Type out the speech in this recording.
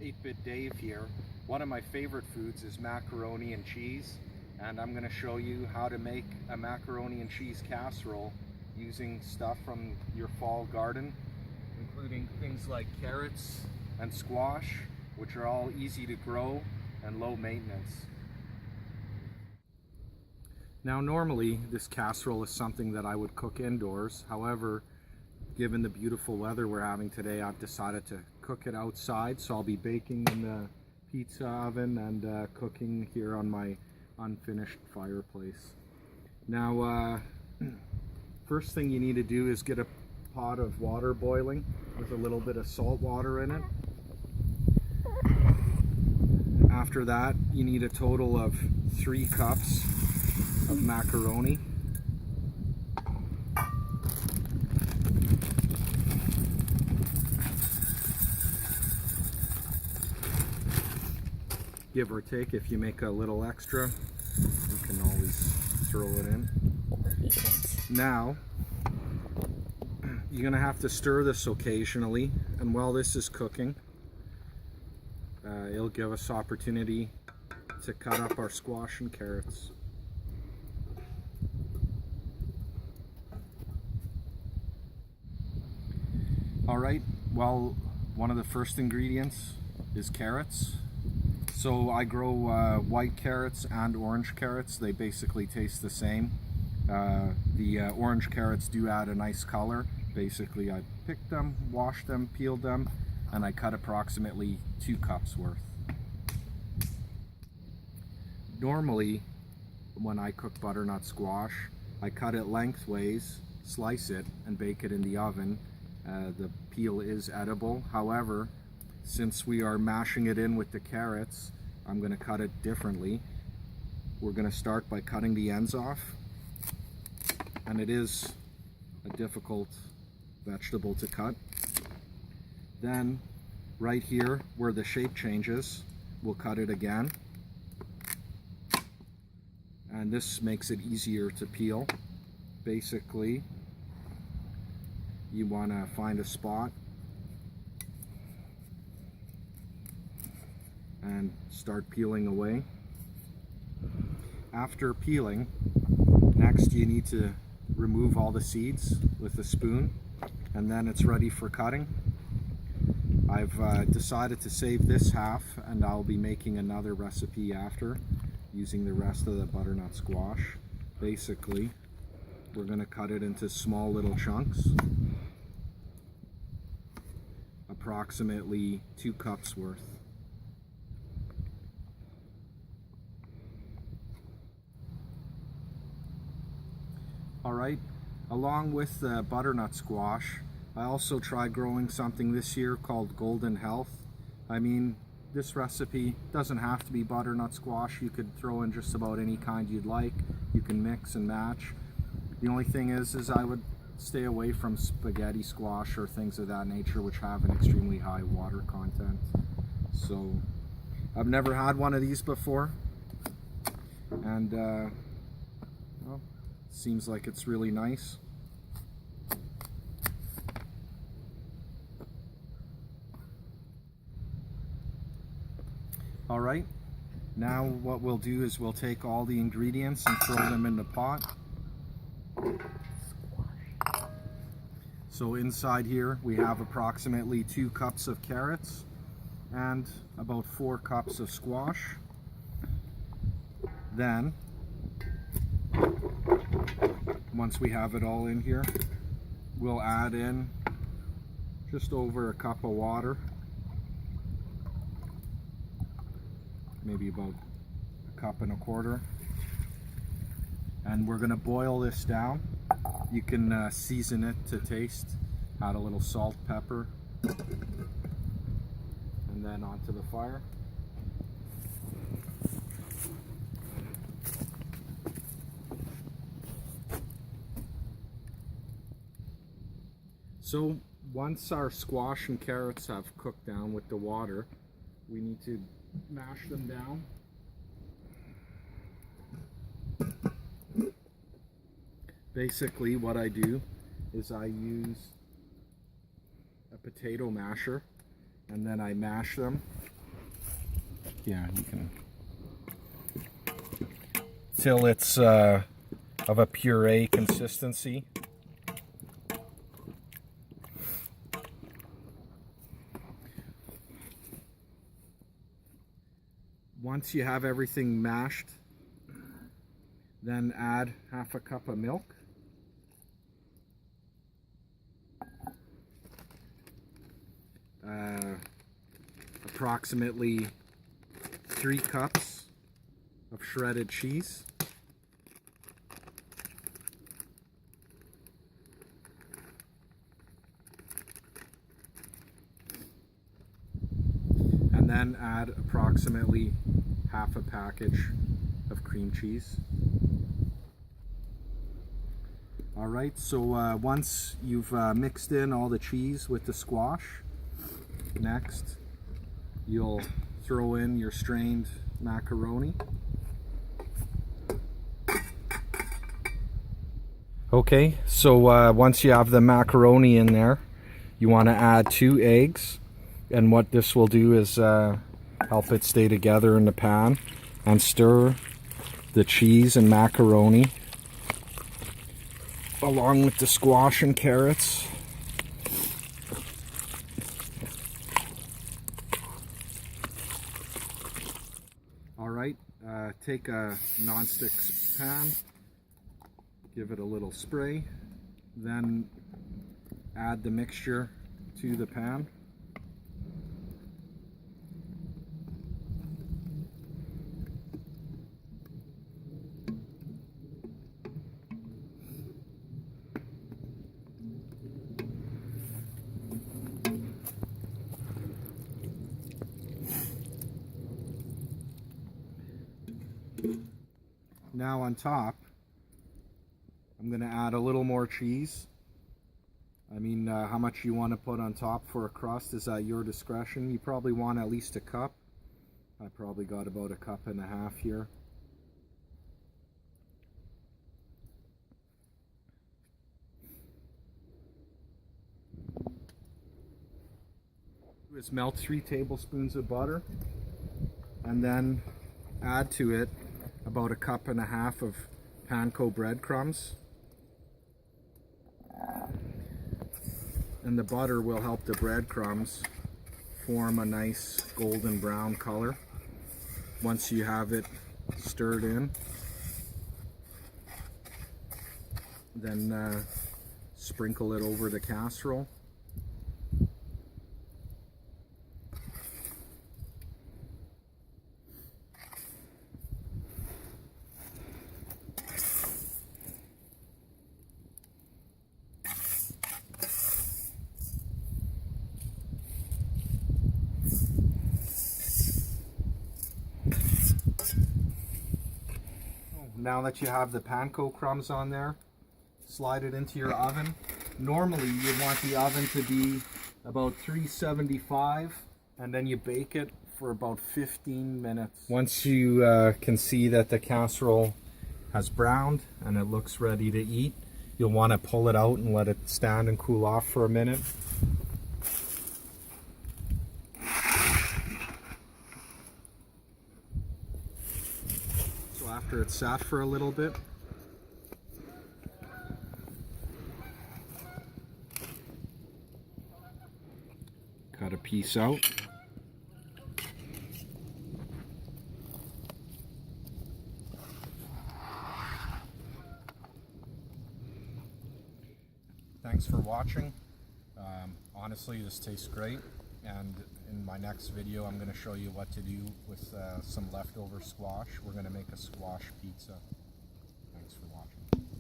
8-Bit Dave here. One of my favorite foods is macaroni and cheese, and I'm going to show you how to make a macaroni and cheese casserole using stuff from your fall garden, including things like carrots and squash, which are all easy to grow and low maintenance. Now normally this casserole is something that I would cook indoors. However, given the beautiful weather we're having today, I've decided to cook it outside. So I'll be baking in the pizza oven and cooking here on my unfinished fireplace. Now first thing you need to do is get a pot of water boiling with a little bit of salt water in it. After that, you need a total of 3 cups of macaroni. Give or take, if you make a little extra, you can always throw it in. Now, you're going to have to stir this occasionally, and while this is cooking, it'll give us opportunity to cut up our squash and carrots. Alright, well, one of the first ingredients is carrots. So I grow white carrots and orange carrots. They basically taste the same. The orange carrots do add a nice color. Basically, I picked them, washed them, peeled them, and I cut approximately 2 cups worth. Normally, when I cook butternut squash, I cut it lengthways, slice it, and bake it in the oven. The peel is edible. However, since we are mashing it in with the carrots, I'm going to cut it differently. We're going to start by cutting the ends off, and it is a difficult vegetable to cut. Then right here where the shape changes, we'll cut it again, and this makes it easier to peel. Basically, you want to find a spot and start peeling away. After peeling, next you need to remove all the seeds with a spoon, and then it's ready for cutting. I've decided to save this half, and I'll be making another recipe after using the rest of the butternut squash. Basically, we're going to cut it into small little chunks, approximately 2 cups worth. Alright, along with the butternut squash, I also tried growing something this year called Golden Health. I mean, this recipe doesn't have to be butternut squash. You could throw in just about any kind you'd like. You can mix and match. The only thing is I would stay away from spaghetti squash or things of that nature, which have an extremely high water content. So, I've never had one of these before, and well, seems like it's really nice. Alright, now what we'll do is we'll take all the ingredients and throw them in the pot. So inside here we have approximately 2 cups of carrots and about 4 cups of squash. Then, once we have it all in here, we'll add in just over a cup of water, maybe about 1.25 cups, and we're going to boil this down. You can season it to taste, add a little salt, pepper, and then onto the fire. So once our squash and carrots have cooked down with the water, we need to mash them down. Basically what I do is I use a potato masher, and then I mash them Yeah, you can, till it's of a puree consistency. Once you have everything mashed, then add half a cup of milk. Approximately 3 cups of shredded cheese. And then add approximately half a package of cream cheese. Alright, so once you've mixed in all the cheese with the squash, next you'll throw in your strained macaroni. Okay, so once you have the macaroni in there, you want to add 2 eggs, and what this will do is help it stay together in the pan, and stir the cheese and macaroni along with the squash and carrots. Alright, take a non-stick pan, give it a little spray, then add the mixture to the pan. Now on top, I'm going to add a little more cheese. I mean, how much you want to put on top for a crust is at your discretion. You probably want at least a cup. I probably got about a cup and a half here. Is melt 3 tablespoons of butter, and then add to it about a cup and a half of panko breadcrumbs. And the butter will help the breadcrumbs form a nice golden brown color once you have it stirred in. Then sprinkle it over the casserole. Now that you have the panko crumbs on there, slide it into your oven. Normally you want the oven to be about 375, and then you bake it for about 15 minutes. Once you can see that the casserole has browned and it looks ready to eat, you'll want to pull it out and let it stand and cool off for a minute. After it's sat for a little bit, cut a piece out. Thanks for watching. Honestly, this tastes great, and in my next video I'm going to show you what to do with some leftover squash. We're going to make a squash pizza. Thanks for watching.